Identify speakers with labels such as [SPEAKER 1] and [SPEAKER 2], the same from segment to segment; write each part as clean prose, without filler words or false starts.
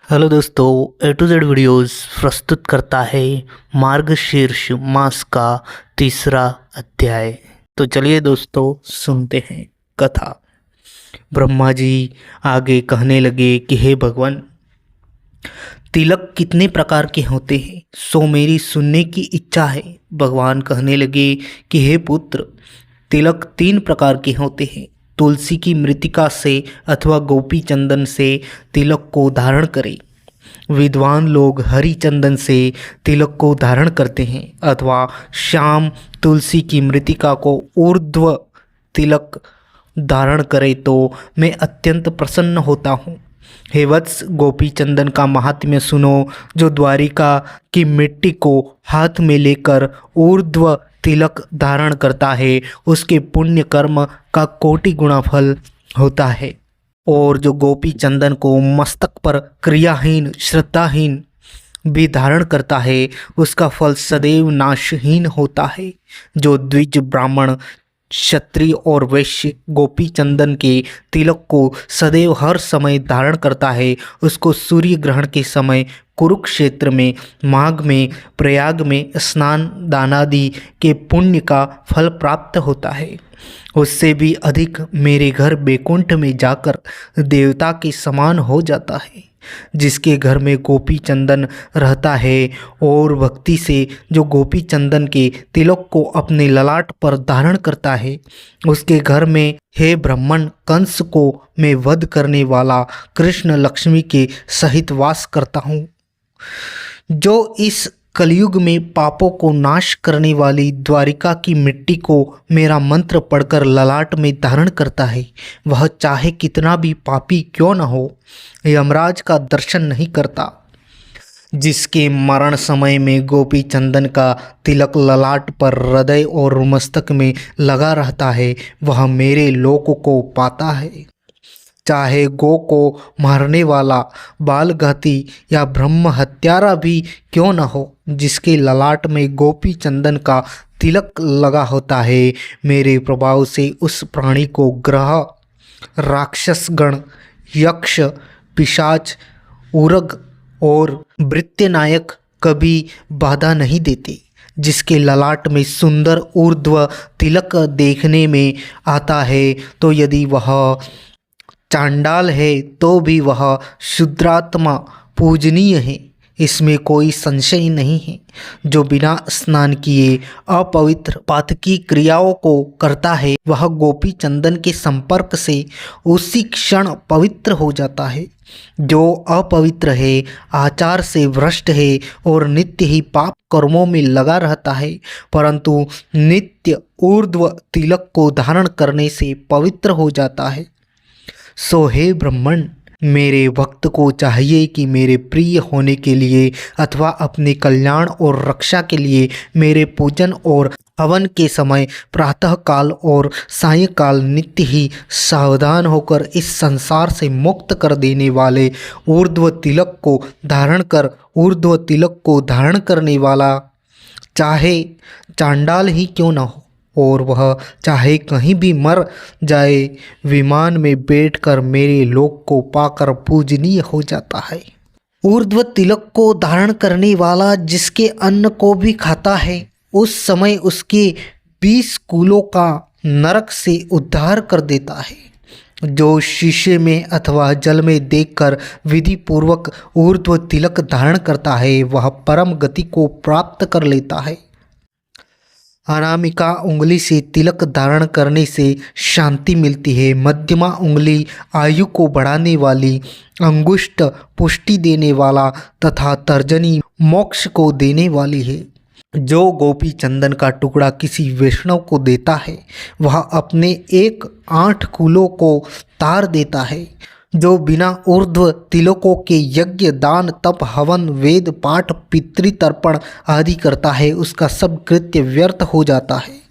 [SPEAKER 1] Hello दोस्तों, ए to Z videos प्रस्तुत करता है मार्गशीर्ष मास का तीसरा अध्याय। तो चलिए दोस्तों सुनते हैं कथा। ब्रह्मा जी आगे कहने लगे कि हे भगवान, तिलक कितने प्रकार के होते हैं सो मेरी सुनने की इच्छा है। भगवान कहने लगे कि हे पुत्र, तिलक 3 प्रकार के होते हैं। तुलसी की मृतिका से अथवा गोपी चंदन से तिलक को धारण करें। विद्वान लोग हरि चंदन से तिलक को धारण करते हैं अथवा श्याम तुलसी की मृतिका को ऊर्ध्व तिलक धारण करे तो मैं अत्यंत प्रसन्न होता हूँ। हे वत्स, गोपी चंदन का महात्म्य सुनो। जो द्वारिका की मिट्टी को हाथ में लेकर ऊर्ध्व तिलक धारण करता है उसके पुण्य कर्म का कोटि गुना फल होता है। और जो गोपी चंदन को मस्तक पर क्रियाहीन श्रद्धाहीन भी धारण करता है उसका फल सदैव नाशहीन होता है। जो द्विज ब्राह्मण क्षत्रिय और वैश्य गोपी चंदन के तिलक को सदैव हर समय धारण करता है उसको सूर्य ग्रहण के समय कुरुक्षेत्र में, माघ में, प्रयाग में स्नान दानादि के पुण्य का फल प्राप्त होता है। उससे भी अधिक मेरे घर बैकुंठ में जाकर देवता के समान हो जाता है। जिसके घर में गोपी चंदन रहता है और भक्ति से जो गोपी चंदन के तिलक को अपने ललाट पर धारण करता है उसके घर में, हे ब्राह्मण, कंस को मैं वध करने वाला कृष्ण लक्ष्मी के सहित वास करता हूँ। जो इस कलयुग में पापों को नाश करने वाली द्वारिका की मिट्टी को मेरा मंत्र पढ़कर ललाट में धारण करता है वह चाहे कितना भी पापी क्यों न हो यमराज का दर्शन नहीं करता। जिसके मरण समय में गोपी चंदन का तिलक ललाट पर, हृदय और मस्तक में लगा रहता है वह मेरे लोक को पाता है। चाहे गो को मारने वाला बालघाती या ब्रह्म हत्यारा भी क्यों न हो, जिसके ललाट में गोपी चंदन का तिलक लगा होता है मेरे प्रभाव से उस प्राणी को ग्रह, राक्षसगण, यक्ष, पिशाच, उरग और भृत्यनायक कभी बाधा नहीं देते। जिसके ललाट में सुंदर ऊर्ध्व तिलक देखने में आता है तो यदि वह चांडाल है तो भी वह शुद्रात्मा पूजनीय है, इसमें कोई संशय नहीं है। जो बिना स्नान किए अपवित्र पातकी क्रियाओं को करता है वह गोपी चंदन के संपर्क से उसी क्षण पवित्र हो जाता है। जो अपवित्र है, आचार से भ्रष्ट है और नित्य ही पाप कर्मों में लगा रहता है परंतु नित्य ऊर्ध्व तिलक को धारण करने से पवित्र हो जाता है। सो हे ब्राह्मण, मेरे भक्त को चाहिए कि मेरे प्रिय होने के लिए अथवा अपने कल्याण और रक्षा के लिए मेरे पूजन और हवन के समय प्रातः काल और सायंकाल नित्य ही सावधान होकर इस संसार से मुक्त कर देने वाले ऊर्ध्व तिलक को धारण करने वाला चाहे चांडाल ही क्यों न हो और वह चाहे कहीं भी मर जाए विमान में बैठकर मेरे लोक को पाकर पूजनीय हो जाता है। ऊर्ध्व तिलक को धारण करने वाला जिसके अन्न को भी खाता है उस समय उसके 20 कुलों का नरक से उद्धार कर देता है। जो शीशे में अथवा जल में देखकर विधि पूर्वक ऊर्ध्व तिलक धारण करता है वह परम गति को प्राप्त कर लेता है। अनामिका उंगली से तिलक धारण करने से शांति मिलती है। मध्यमा उंगली आयु को बढ़ाने वाली, अंगुष्ठ पुष्टि देने वाला तथा तर्जनी मोक्ष को देने वाली है। जो गोपी चंदन का टुकड़ा किसी वैष्णव को देता है वह अपने 8 कुलों को तार देता है। जो बिना ऊर्ध्व तिलकों के यज्ञ, दान, तप, हवन, वेद पाठ, पितृतर्पण आदि करता है उसका सब कृत्य व्यर्थ हो जाता है।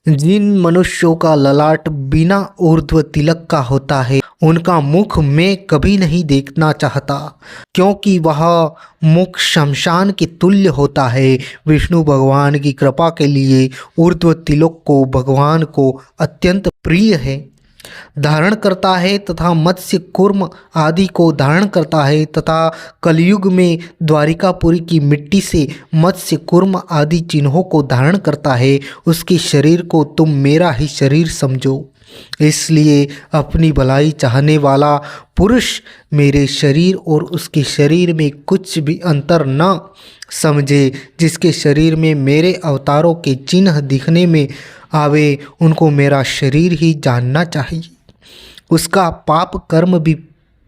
[SPEAKER 1] जिन मनुष्यों का ललाट बिना ऊर्ध्व तिलक का होता है उनका मुख मैं कभी नहीं देखना चाहता क्योंकि वह मुख शमशान के तुल्य होता है। विष्णु भगवान की कृपा के लिए ऊर्ध्व तिलक को भगवान को अत्यंत प्रिय है। धारण करता है तथा मत्स्य कूर्म आदि को धारण करता है तथा कलयुग में द्वारिकापुरी की मिट्टी से मत्स्य कूर्म आदि चिन्हों को धारण करता है, उसके शरीर को तुम मेरा ही शरीर समझो। इसलिए अपनी भलाई चाहने वाला पुरुष मेरे शरीर और उसके शरीर में कुछ भी अंतर न समझे। जिसके शरीर में मेरे अवतारों के चिन्ह दिखने में आवे, उनको मेरा शरीर ही जानना चाहिए। उसका पाप कर्म भी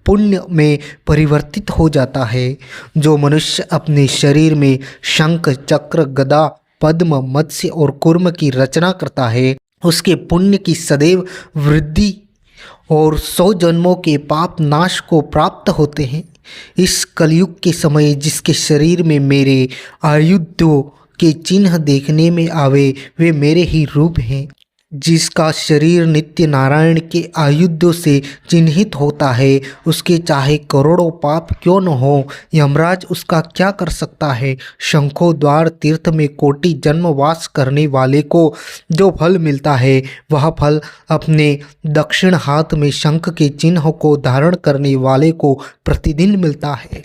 [SPEAKER 1] पुण्य में परिवर्तित हो जाता है। जो मनुष्य अपने शरीर में शंख, चक्र, गदा, पद्म, मत्स्य और कूर्म की रचना करता है, उसके पुण्य की सदैव वृद्धि और 100 जन्मों के पाप नाश को प्राप्त होते हैं। इस कलयुग के समय जिसके शरीर में मेरे आयुधों के चिन्ह देखने में आवे, वे मेरे ही रूप हैं। जिसका शरीर नित्य नारायण के आयुधों से चिन्हित होता है, उसके चाहे करोड़ों पाप क्यों न हो, यमराज उसका क्या कर सकता है। शंखों द्वार तीर्थ में कोटि जन्म वास करने वाले को जो फल मिलता है, वह फल अपने दक्षिण हाथ में शंख के चिन्ह को धारण करने वाले को प्रतिदिन मिलता है।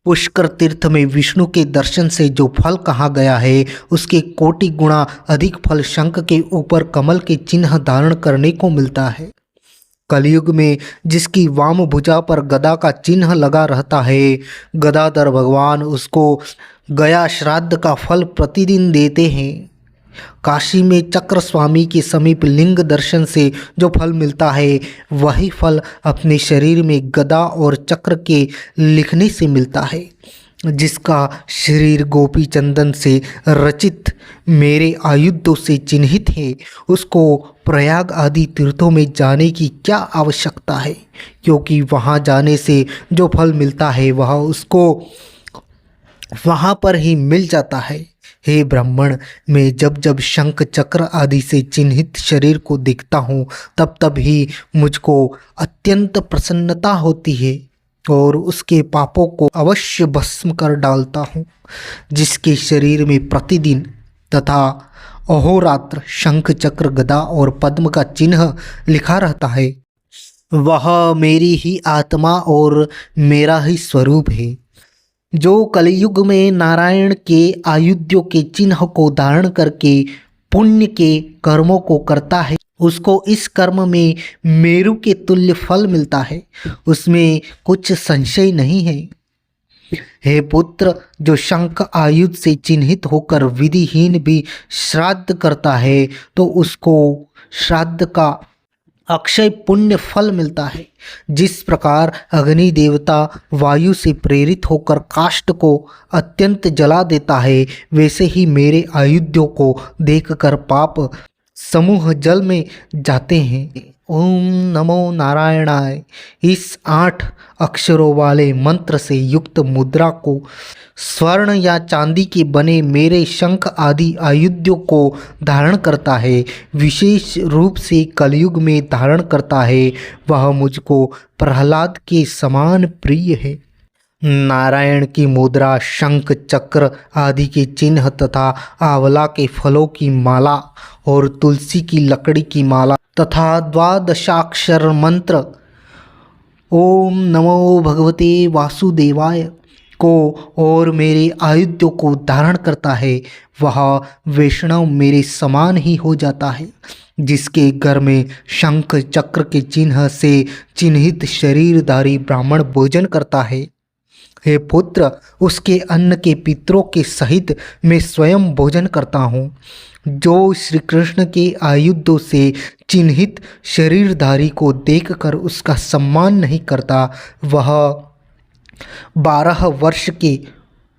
[SPEAKER 1] पुष्कर तीर्थ में विष्णु के दर्शन से जो फल कहा गया है, उसके कोटि गुणा अधिक फल शंख के ऊपर कमल के चिन्ह धारण करने को मिलता है। कलयुग में जिसकी वाम भुजा पर गदा का चिन्ह लगा रहता है, गदाधर भगवान उसको गया श्राद्ध का फल प्रतिदिन देते हैं। काशी में चक्र स्वामी के समीप लिंग दर्शन से जो फल मिलता है, वही फल अपने शरीर में गदा और चक्र के लिखने से मिलता है। जिसका शरीर गोपी चंदन से रचित मेरे आयुधों से चिन्हित है, उसको प्रयाग आदि तीर्थों में जाने की क्या आवश्यकता है, क्योंकि वहाँ जाने से जो फल मिलता है वह उसको वहाँ पर ही मिल जाता है। हे ब्राह्मण, मैं जब जब शंख चक्र आदि से चिन्हित शरीर को देखता हूँ, तब तब ही मुझको अत्यंत प्रसन्नता होती है और उसके पापों को अवश्य भस्म कर डालता हूँ। जिसके शरीर में प्रतिदिन तथा अहोरात्र शंख चक्र गदा और पद्म का चिन्ह लिखा रहता है, वह मेरी ही आत्मा और मेरा ही स्वरूप है। जो कलयुग में नारायण के आयुधों के चिन्ह को धारण करके पुण्य के कर्मों को करता है, उसको इस कर्म में मेरु के तुल्य फल मिलता है, उसमें कुछ संशय नहीं है। हे पुत्र, जो शंख आयुध से चिन्हित होकर विधिहीन भी श्राद्ध करता है, तो उसको श्राद्ध का अक्षय पुण्य फल मिलता है। जिस प्रकार अग्नि देवता वायु से प्रेरित होकर काष्ठ को अत्यंत जला देता है, वैसे ही मेरे आयुधों को देखकर पाप समूह जल में जाते हैं। ओम नमो नारायणाय। इस 8 अक्षरों वाले मंत्र से युक्त मुद्रा को स्वर्ण या चांदी के बने मेरे शंख आदि आयुधों को धारण करता है, विशेष रूप से कलयुग में धारण करता है, वह मुझको प्रहलाद के समान प्रिय है। नारायण की मुद्रा, शंख चक्र आदि के चिन्ह तथा आंवला के फलों की माला और तुलसी की लकड़ी की माला तथा द्वादशाक्षर मंत्र ओम नमो भगवते वासुदेवाय को और मेरे आयुधों को धारण करता है, वह वैष्णव मेरे समान ही हो जाता है। जिसके घर में शंख चक्र के चिन्ह से चिन्हित शरीरधारी ब्राह्मण भोजन करता है, हे पुत्र, उसके अन्न के पितरों के सहित मैं स्वयं भोजन करता हूँ। जो श्री कृष्ण के आयुधों से चिन्हित शरीरधारी को देखकर उसका सम्मान नहीं करता, वह 12 वर्ष के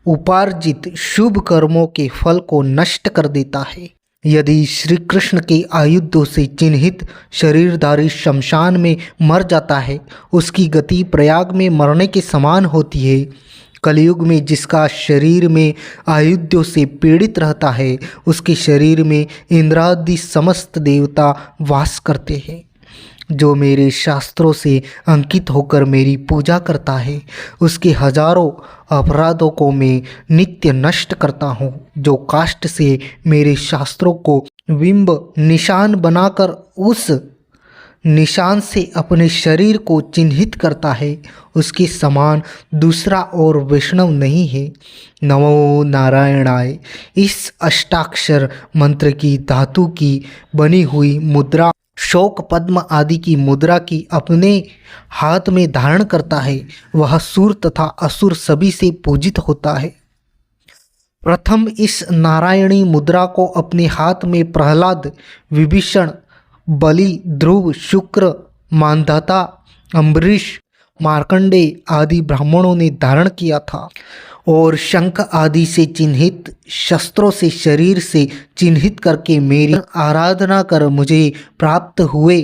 [SPEAKER 1] उपार्जित शुभ कर्मों के फल को नष्ट कर देता है। यदि श्री कृष्ण के आयुधों से चिन्हित शरीरधारी शमशान में मर जाता है, उसकी गति प्रयाग में मरने के समान होती है। कलयुग में जिसका शरीर में आयुधों से पीड़ित रहता है, उसके शरीर में इंद्रादि समस्त देवता वास करते हैं। जो मेरे शास्त्रों से अंकित होकर मेरी पूजा करता है, उसके हजारों अपराधों को मैं नित्य नष्ट करता हूँ। जो काष्ठ से मेरे शास्त्रों को बिंब निशान बनाकर उस निशान से अपने शरीर को चिन्हित करता है, उसके समान दूसरा और वैष्णव नहीं है। नमो नारायणाय। इस अष्टाक्षर मंत्र की धातु की बनी हुई मुद्रा शोक पद्म आदि की मुद्रा की अपने हाथ में धारण करता है, वह सुर तथा असुर सभी से पूजित होता है। प्रथम इस नारायणी मुद्रा को अपने हाथ में प्रहलाद, विभीषण, बलि, ध्रुव, शुक्र, मांधाता, अम्बरीश, मार्कंडेय आदि ब्राह्मणों ने धारण किया था और शंख आदि से चिन्हित शस्त्रों से शरीर से चिन्हित करके मेरी आराधना कर मुझे प्राप्त हुए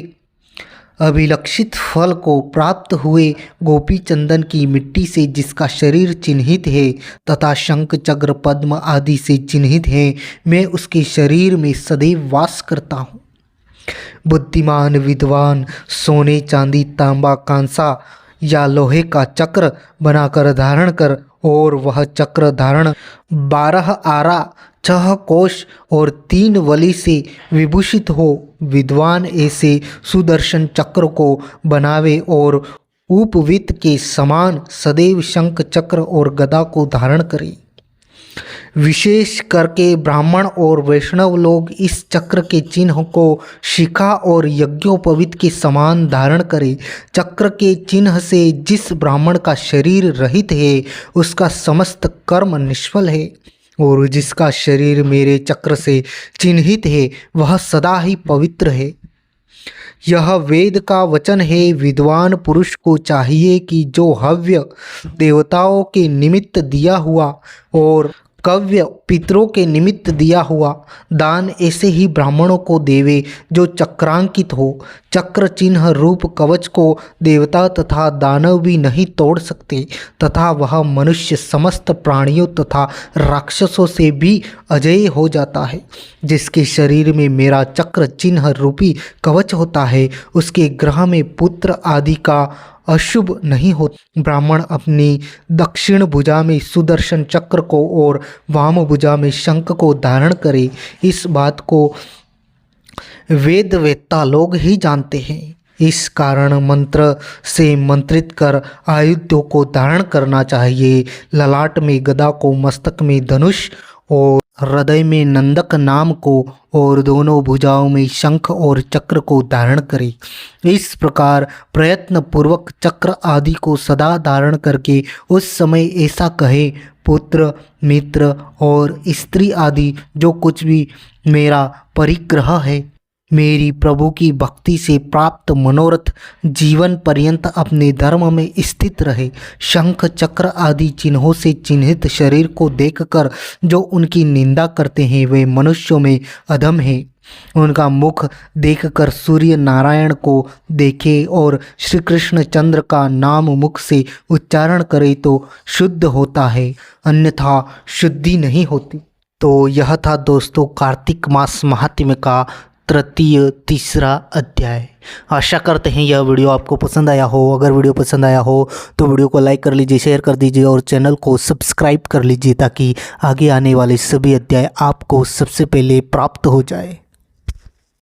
[SPEAKER 1] अभिलक्षित फल को प्राप्त हुए गोपी चंदन की मिट्टी से जिसका शरीर चिन्हित है तथा शंख चक्र पद्म आदि से चिन्हित है, मैं उसके शरीर में सदैव वास करता हूँ। बुद्धिमान विद्वान सोने चांदी तांबा कांसा या लोहे का चक्र बनाकर धारण कर और वह चक्र धारण 12 आरा 6 कोश और 3 वली से विभूषित हो। विद्वान ऐसे सुदर्शन चक्र को बनावे और उपवीत के समान सदैव शंख चक्र और गदा को धारण करे। विशेष करके ब्राह्मण और वैष्णव लोग इस चक्र के चिन्ह को शिखा और यज्ञोपवीत के समान धारण करें। चक्र के चिन्ह से जिस ब्राह्मण का शरीर रहित है उसका समस्त कर्म निष्फल है और जिसका शरीर मेरे चक्र से चिन्हित है वह सदा ही पवित्र है। यह वेद का वचन है। विद्वान पुरुष को चाहिए कि जो हव्य देवताओं के निमित्त दिया हुआ और कव्य पितरों के निमित्त दिया हुआ दान ऐसे ही ब्राह्मणों को देवे जो चक्रांकित हो। चक्र चिन्ह रूप कवच को देवता तथा दानव भी नहीं तोड़ सकते तथा वह मनुष्य समस्त प्राणियों तथा राक्षसों से भी अजेय हो जाता है। जिसके शरीर में मेरा चक्र चिन्ह रूपी कवच होता है उसके ग्रह में पुत्र आदि का अशुभ नहीं होता। ब्राह्मण अपनी दक्षिण भुजा में सुदर्शन चक्र को और वाम भुजा में शंख को धारण करे। इस बात को वेदवेत्ता लोग ही जानते हैं। इस कारण मंत्र से मंत्रित कर आयुधों को धारण करना चाहिए। ललाट में गदा को, मस्तक में धनुष और हृदय में नंदक नाम को और दोनों भुजाओं में शंख और चक्र को धारण करे। इस प्रकार प्रयत्न पूर्वक चक्र आदि को सदा धारण करके उस समय ऐसा कहे, पुत्र मित्र और स्त्री आदि जो कुछ भी मेरा परिग्रह है, मेरी प्रभु की भक्ति से प्राप्त मनोरथ जीवन पर्यंत अपने धर्म में स्थित रहे। शंख चक्र आदि चिन्हों से चिन्हित शरीर को देखकर जो उनकी निंदा करते हैं वे मनुष्यों में अधम हैं। उनका मुख देखकर सूर्य नारायण को देखे और श्री कृष्ण चंद्र का नाम मुख से उच्चारण करे तो शुद्ध होता है, अन्यथा शुद्धि नहीं होती। तो यह था दोस्तों कार्तिक मास महात्म्य का तृतीय तीसरा अध्याय। आशा करते हैं यह वीडियो आपको पसंद आया हो। अगर वीडियो पसंद आया हो तो वीडियो को लाइक कर लीजिए, शेयर कर दीजिए और चैनल को सब्सक्राइब कर लीजिए ताकि आगे आने वाले सभी अध्याय आपको सबसे पहले प्राप्त हो जाए।